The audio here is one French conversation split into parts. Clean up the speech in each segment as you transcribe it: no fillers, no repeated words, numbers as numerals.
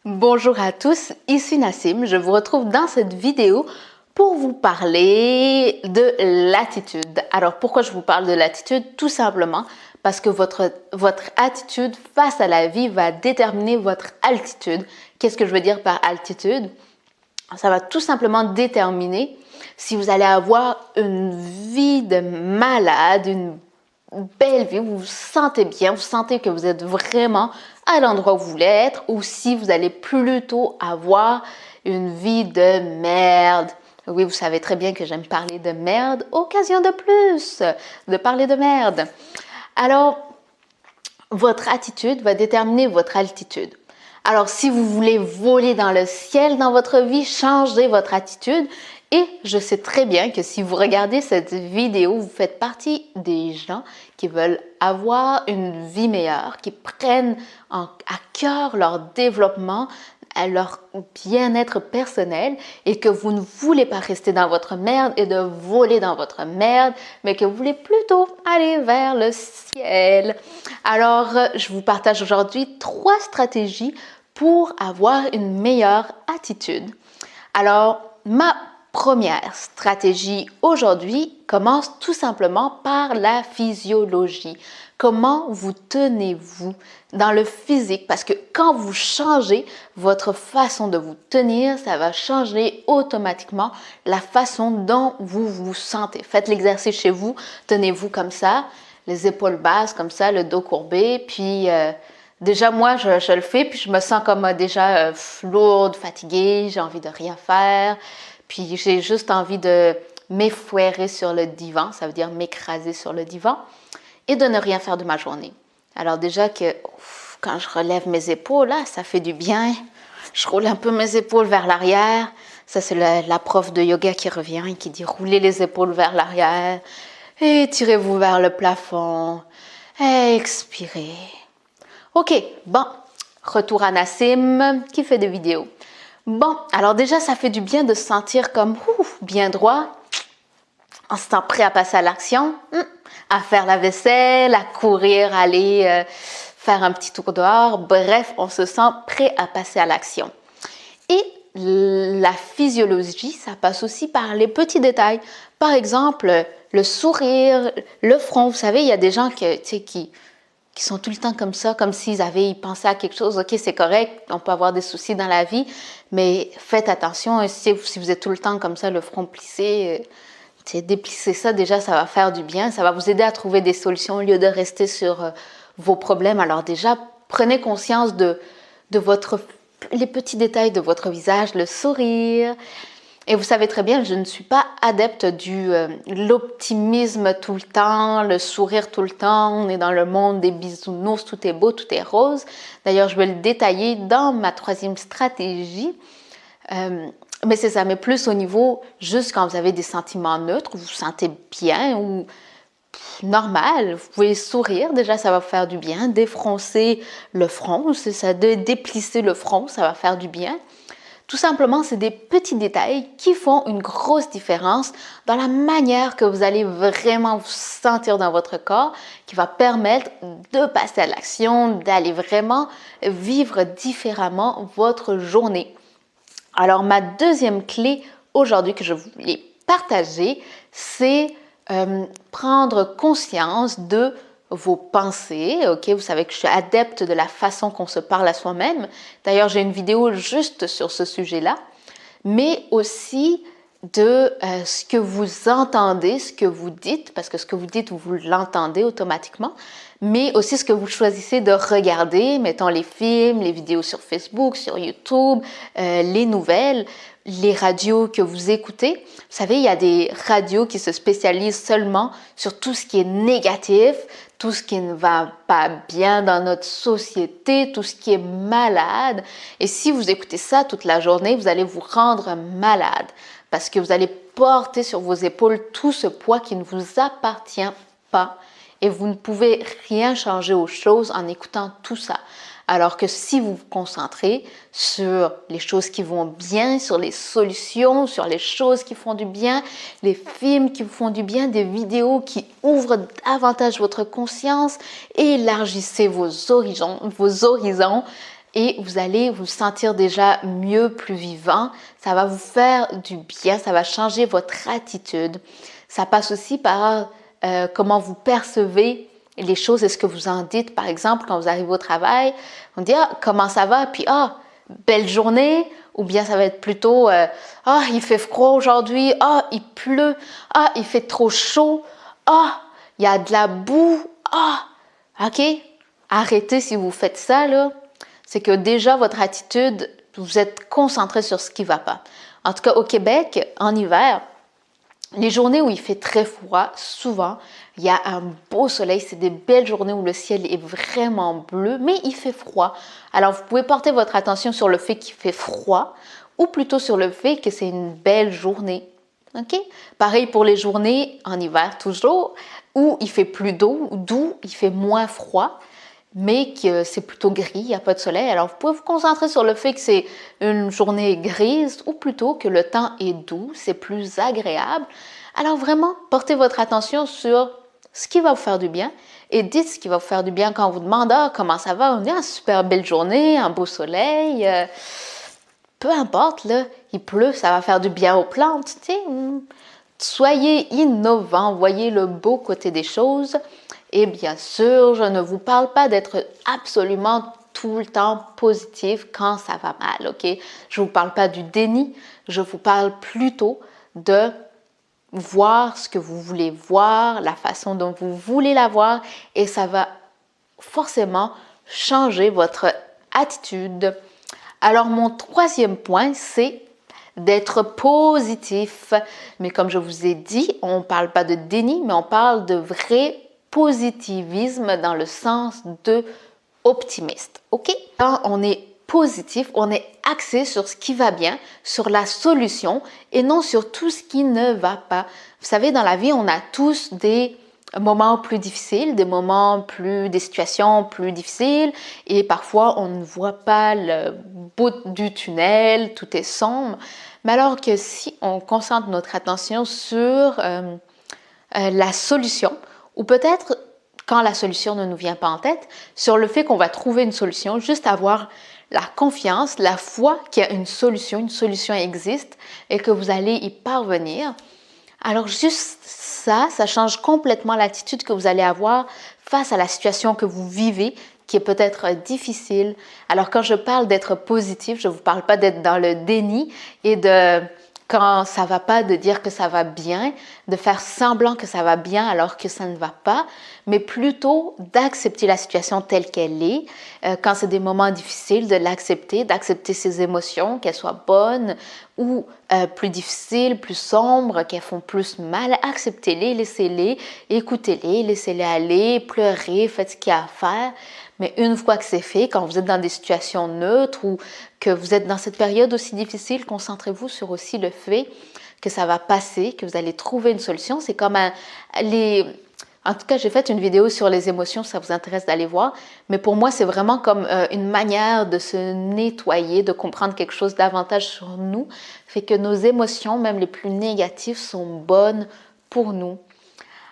Bonjour à tous, ici Nassim. Je vous retrouve dans cette vidéo pour vous parler de l'attitude. Alors pourquoi je vous parle de l'attitude? Tout simplement parce que votre attitude face à la vie va déterminer votre altitude. Qu'est-ce que je veux dire par altitude? Ça va tout simplement déterminer si vous allez avoir une vie de malade, une belle vie, vous vous sentez bien, vous sentez que vous êtes vraiment à l'endroit où vous voulez être, ou si vous allez plutôt avoir une vie de merde. Oui, vous savez très bien que j'aime parler de merde. Occasion de plus de parler de merde. Alors, votre attitude va déterminer votre altitude. Alors, si vous voulez voler dans le ciel dans votre vie, changez votre attitude. Et je sais très bien que si vous regardez cette vidéo, vous faites partie des gens qui veulent avoir une vie meilleure, qui prennent à cœur leur développement, leur bien-être personnel et que vous ne voulez pas rester dans votre merde et de voler dans votre merde, mais que vous voulez plutôt aller vers le ciel. Alors, je vous partage aujourd'hui 3 stratégies pour avoir une meilleure attitude. Alors, ma première stratégie aujourd'hui commence tout simplement par la physiologie. Comment vous tenez-vous dans le physique? Parce que quand vous changez votre façon de vous tenir, ça va changer automatiquement la façon dont vous vous sentez. Faites l'exercice chez vous, tenez-vous comme ça, les épaules basses comme ça, le dos courbé, puis déjà moi je le fais, puis je me sens comme déjà lourde, fatiguée, j'ai envie de rien faire. Puis j'ai juste envie de m'effouérer sur le divan, ça veut dire m'écraser sur le divan, et de ne rien faire de ma journée. Alors déjà que quand je relève mes épaules, là, ça fait du bien. Je roule un peu mes épaules vers l'arrière. Ça, c'est la prof de yoga qui revient et qui dit roulez les épaules vers l'arrière, étirez-vous vers le plafond, expirez. Ok, bon, retour à Nassim qui fait des vidéos. Bon, alors déjà, ça fait du bien de se sentir comme bien droit, en se sentant prêt à passer à l'action, à faire la vaisselle, à courir, aller faire un petit tour dehors. Bref, on se sent prêt à passer à l'action. Et la physiologie, ça passe aussi par les petits détails. Par exemple, le sourire, le front. Vous savez, il y a des gens qui sont tout le temps comme ça, comme s'ils pensaient à quelque chose. Ok, c'est correct, on peut avoir des soucis dans la vie, mais faites attention. Si vous êtes tout le temps comme ça, le front plissé, déplissez ça, déjà, ça va faire du bien. Ça va vous aider à trouver des solutions au lieu de rester sur vos problèmes. Alors déjà, prenez conscience de les petits détails de votre visage, le sourire. Et vous savez très bien, je ne suis pas adepte l'optimisme tout le temps, le sourire tout le temps. On est dans le monde des bisounours, tout est beau, tout est rose. D'ailleurs, je vais le détailler dans ma 3e stratégie. Mais c'est ça, mais plus au niveau, juste quand vous avez des sentiments neutres, vous vous sentez bien ou normal, vous pouvez sourire, déjà ça va vous faire du bien. Défroncer le front, c'est ça, déplisser le front, ça va faire du bien. Tout simplement, c'est des petits détails qui font une grosse différence dans la manière que vous allez vraiment vous sentir dans votre corps, qui va permettre de passer à l'action, d'aller vraiment vivre différemment votre journée. Alors, ma 2e clé aujourd'hui que je voulais partager, c'est prendre conscience de vos pensées, ok? Vous savez que je suis adepte de la façon qu'on se parle à soi-même. D'ailleurs, j'ai une vidéo juste sur ce sujet-là, mais aussi de ce que vous entendez, ce que vous dites, parce que ce que vous dites, vous l'entendez automatiquement, mais aussi ce que vous choisissez de regarder, mettons les films, les vidéos sur Facebook, sur YouTube, les nouvelles, les radios que vous écoutez. Vous savez, il y a des radios qui se spécialisent seulement sur tout ce qui est négatif, tout ce qui ne va pas bien dans notre société, tout ce qui est malade. Et si vous écoutez ça toute la journée, vous allez vous rendre malade parce que vous allez porter sur vos épaules tout ce poids qui ne vous appartient pas. Et vous ne pouvez rien changer aux choses en écoutant tout ça. Alors que si vous vous concentrez sur les choses qui vont bien, sur les solutions, sur les choses qui font du bien, les films qui vous font du bien, des vidéos qui ouvrent davantage votre conscience, élargissez vos horizons et vous allez vous sentir déjà mieux, plus vivant. Ça va vous faire du bien, ça va changer votre attitude. Ça passe aussi par comment vous percevez les choses et ce que vous en dites. Par exemple, quand vous arrivez au travail, on dit « Ah, comment ça va? » Puis « Ah, belle journée » ou bien ça va être plutôt « Ah, il fait froid aujourd'hui. Ah, il pleut. Ah, il fait trop chaud. Ah, il y a de la boue. Ah, OK? » Arrêtez si vous faites ça, là. C'est que déjà, votre attitude, vous êtes concentré sur ce qui ne va pas. En tout cas, au Québec, en hiver, les journées où il fait très froid, souvent, il y a un beau soleil. C'est des belles journées où le ciel est vraiment bleu, mais il fait froid. Alors, vous pouvez porter votre attention sur le fait qu'il fait froid ou plutôt sur le fait que c'est une belle journée. OK? Pareil pour les journées en hiver, toujours, où il fait plus doux, il fait moins froid, mais que c'est plutôt gris, il n'y a pas de soleil. Alors, vous pouvez vous concentrer sur le fait que c'est une journée grise ou plutôt que le temps est doux, c'est plus agréable. Alors, vraiment, portez votre attention sur ce qui va vous faire du bien et dites ce qui va vous faire du bien quand on vous demande « Ah, comment ça va? » On dit « Ah, super belle journée, un beau soleil. Peu importe, là, il pleut, ça va faire du bien aux plantes. Tu sais. Soyez innovants, voyez le beau côté des choses. Et bien sûr, je ne vous parle pas d'être absolument tout le temps positif quand ça va mal, OK? Je ne vous parle pas du déni, je vous parle plutôt de voir ce que vous voulez voir, la façon dont vous voulez la voir, et ça va forcément changer votre attitude. Alors, mon troisième point, c'est d'être positif. Mais comme je vous ai dit, on ne parle pas de déni, mais on parle de vrai positivisme dans le sens de optimiste. OK? Quand on est positif, on est axé sur ce qui va bien, sur la solution et non sur tout ce qui ne va pas. Vous savez, dans la vie, on a tous des moments plus difficiles, des situations plus difficiles et parfois on ne voit pas le bout du tunnel, tout est sombre. Mais alors que si on concentre notre attention sur la solution, ou peut-être quand la solution ne nous vient pas en tête, sur le fait qu'on va trouver une solution, juste avoir la confiance, la foi qu'il y a une solution existe et que vous allez y parvenir. Alors juste ça change complètement l'attitude que vous allez avoir face à la situation que vous vivez, qui est peut-être difficile. Alors quand je parle d'être positif, je ne vous parle pas d'être dans le déni et de quand ça va pas, de dire que ça va bien, de faire semblant que ça va bien alors que ça ne va pas, mais plutôt d'accepter la situation telle qu'elle est. Quand c'est des moments difficiles, de l'accepter, d'accepter ses émotions, qu'elles soient bonnes ou plus difficiles, plus sombres, qu'elles font plus mal. Acceptez-les, laissez-les, écoutez-les, laissez-les aller, pleurez, faites ce qu'il y a à faire. Mais une fois que c'est fait, quand vous êtes dans des situations neutres ou que vous êtes dans cette période aussi difficile, concentrez-vous sur aussi le fait que ça va passer, que vous allez trouver une solution. C'est comme En tout cas, j'ai fait une vidéo sur les émotions, si ça vous intéresse d'aller voir. Mais pour moi, c'est vraiment comme une manière de se nettoyer, de comprendre quelque chose davantage sur nous. Fait que nos émotions, même les plus négatives, sont bonnes pour nous.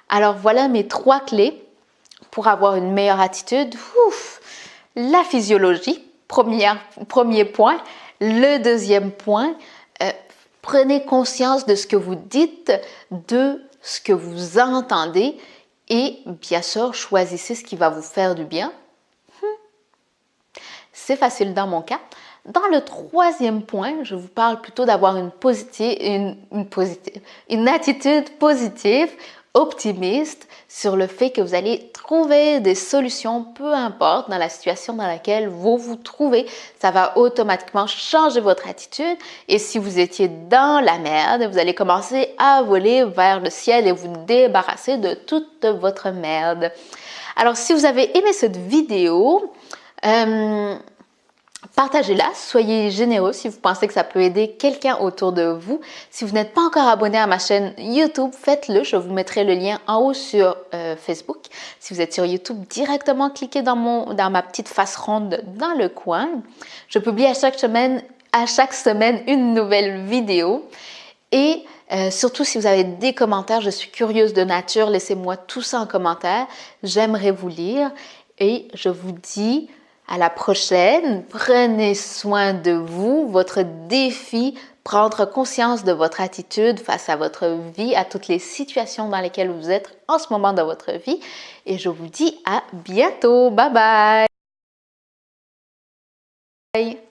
Alors voilà mes 3 clés pour avoir une meilleure attitude. La physiologie, premier point. Le deuxième point, prenez conscience de ce que vous dites, de ce que vous entendez et bien sûr, choisissez ce qui va vous faire du bien. C'est facile dans mon cas. Dans le troisième point, je vous parle plutôt d'avoir une attitude positive, optimiste sur le fait que vous allez trouver des solutions, peu importe dans la situation dans laquelle vous vous trouvez. Ça va automatiquement changer votre attitude et si vous étiez dans la merde, vous allez commencer à voler vers le ciel et vous débarrasser de toute votre merde. Alors, si vous avez aimé cette vidéo, partagez-la, soyez généreux si vous pensez que ça peut aider quelqu'un autour de vous. Si vous n'êtes pas encore abonné à ma chaîne YouTube, faites-le. Je vous mettrai le lien en haut sur Facebook. Si vous êtes sur YouTube, directement cliquez dans ma petite face ronde dans le coin. Je publie à chaque semaine une nouvelle vidéo. Et surtout, si vous avez des commentaires, je suis curieuse de nature, laissez-moi tout ça en commentaire. J'aimerais vous lire et je vous dis À la prochaine, prenez soin de vous. Votre défi, prendre conscience de votre attitude face à votre vie, à toutes les situations dans lesquelles vous êtes en ce moment dans votre vie. Et je vous dis à bientôt. Bye bye!